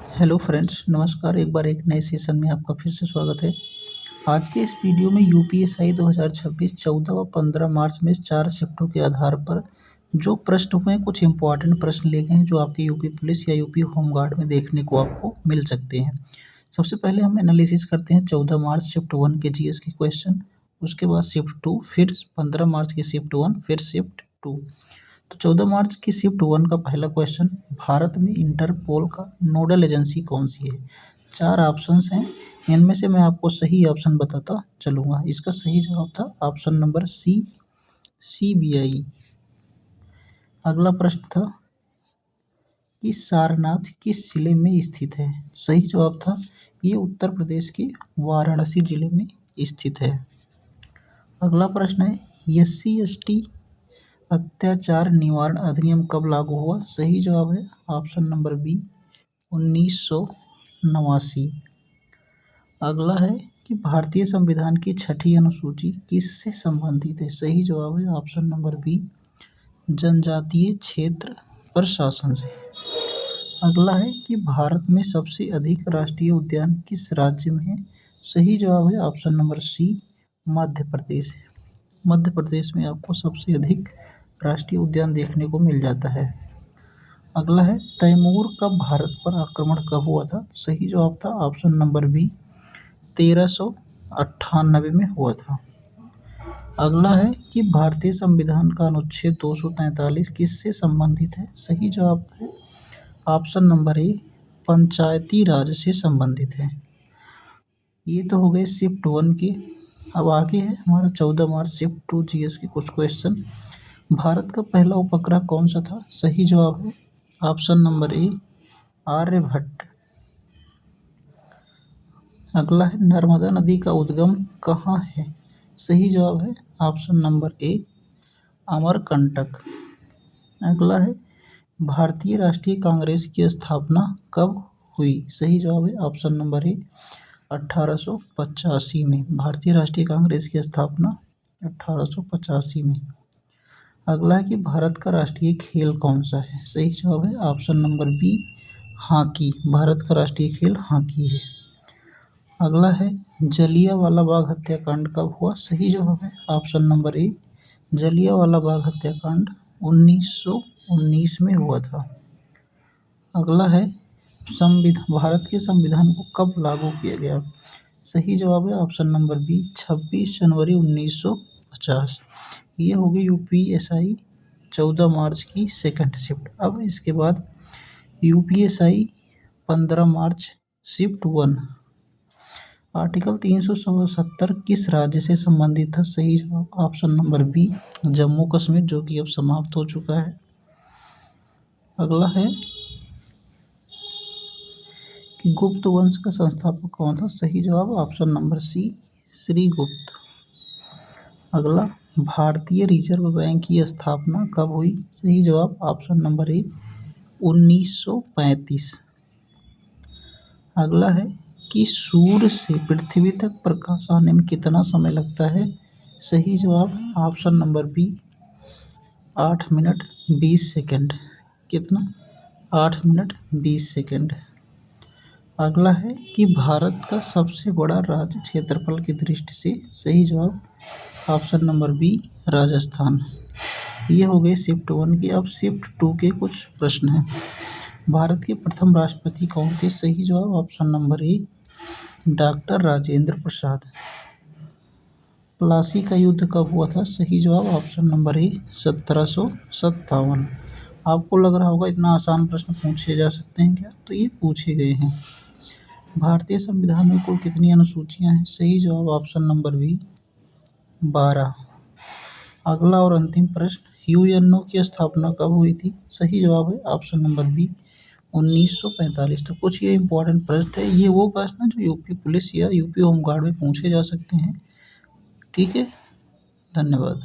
Hello friends, नमस्कार। एक बार एक नए सेशन में आपका फिर से स्वागत है। आज के इस वीडियो में यूपीएसआई 2026 14 व 15 मार्च में 4 शिफ्टों के आधार पर जो प्रश्न हुए हैं, कुछ इंपॉर्टेंट प्रश्न ले गए हैं जो आपके यूपी पुलिस या यूपी होमगार्ड में देखने को आपको मिल सकते हैं। सबसे पहले हम एनालिसिस करते हैं 14 मार्च शिफ्ट 1 के जीएस के क्वेश्चन, उसके बाद शिफ्ट 2, फिर 15 मार्च की शिफ्ट 1, फिर शिफ्ट 2। तो 14 मार्च की शिफ्ट 1 का पहला क्वेश्चन, भारत में इंटरपोल का नोडल एजेंसी कौन सी है? 4 ऑप्शंस हैं, इनमें से मैं आपको सही ऑप्शन बताता चलूँगा। इसका सही जवाब था ऑप्शन नंबर सी, सीबीआई। अगला प्रश्न था कि सारनाथ किस जिले में स्थित है? सही जवाब था ये उत्तर प्रदेश के वाराणसी जिले में स्थित है। अगला प्रश्न है, SC/ST अत्याचार निवारण अधिनियम कब लागू हुआ? सही जवाब है ऑप्शन नंबर बी, 1989। अगला है कि भारतीय संविधान की 6ठी अनुसूची किससे संबंधित है? सही जवाब है ऑप्शन नंबर बी, जनजातीय क्षेत्र प्रशासन से। अगला है कि भारत में सबसे अधिक राष्ट्रीय उद्यान किस राज्य में है? सही जवाब है option number C, Madhya Pradesh. Madhya Pradesh में आपको सबसे अधिक राष्ट्रीय उद्यान देखने को मिल जाता है। अगला है, तैमूर का भारत पर आक्रमण कब हुआ था? सही जवाब था ऑप्शन नंबर बी, 1398 में हुआ था। अगला है कि भारतीय संविधान का अनुच्छेद 243 किससे संबंधित है? सही जवाब है ऑप्शन नंबर ए, पंचायती राज से संबंधित है। ये तो हो गए शिफ्ट 1 के। अब आगे है हमारा 14 मार्च शिफ्ट 2 जीएस के कुछ क्वेश्चन। भारत का पहला उपग्रह कौन सा था? सही जवाब है ऑप्शन नंबर ए, आर्यभट्ट। अगला है, नर्मदा नदी का उद्गम कहाँ है? सही जवाब है ऑप्शन नंबर ए, अमरकंटक। अगला है, भारतीय राष्ट्रीय कांग्रेस की स्थापना कब हुई? सही जवाब है ऑप्शन नंबर ए, 1885 में। भारतीय राष्ट्रीय कांग्रेस की स्थापना 1885 में। अगला है कि भारत का राष्ट्रीय खेल कौन सा है? सही जवाब है option number B, hockey. Bharat का राष्ट्रीय खेल हॉकी है। अगला है, जलियांवाला बाग हत्याकांड कब हुआ? सही जवाब है ऑप्शन नंबर ए, जलियांवाला बाग हत्याकांड 1919 में हुआ था। अगला है, भारत के संविधान को कब लागू किया गया? सही जवाब है ऑप्शन नंबर बी, 26 जनवरी 1950। ये हो गई यूपीएसआई 14 मार्च की सेकंड शिफ्ट। अब इसके बाद यूपीएसआई 15 मार्च शिफ्ट 1, आर्टिकल 370 किस राज्य से संबंधित था? सही जवाब option number B, Jammu Kashmir, जो कि अब समाप्त हो चुका है। अगला है कि गुप्त वंश का संस्थापक कौन था? सही जवाब ऑप्शन नंबर सी, श्रीगुप्त। अगला, भारतीय रिजर्व बैंक की स्थापना कब हुई? सही जवाब ऑप्शन नंबर ए, 1935। अगला है कि सूर्य से पृथ्वी तक प्रकाश आने में कितना समय लगता है? सही जवाब option number B, 8 minute 20 second. कितना? 8 मिनट 20 सेकेंड। अगला है कि भारत का सबसे बड़ा राज्य क्षेत्रफल की दृष्टि से? सही जवाब ऑप्शन नंबर बी, राजस्थान। ये हो गए शिफ्ट 1 की। अब शिफ्ट 2 के कुछ प्रश्न हैं। भारत के प्रथम राष्ट्रपति कौन थे? सही जवाब option number A, doctor Rajendra Prasad. Plassey का युद्ध कब हुआ था? सही जवाब ऑप्शन नंबर ए, 1757। आपको लग रहा होगा इतना आसान प्रश्न पूछे जा सकते हैं क्या? तो ये पूछे गए हैं। भारतीय संविधान में कुल कितनी अनुसूचियां हैं? सही जवाब ऑप्शन नंबर बी, 12। अगला और अंतिम प्रश्न, यूएनओ की स्थापना कब हुई थी? सही जवाब है ऑप्शन नंबर बी, 1945। तो कुछ ये इंपॉर्टेंट प्रश्न थे। ये वो प्रश्न जो यूपी पुलिस या यूपी होमगार्ड में पूछे जा सकते हैं। ठीक है, धन्यवाद।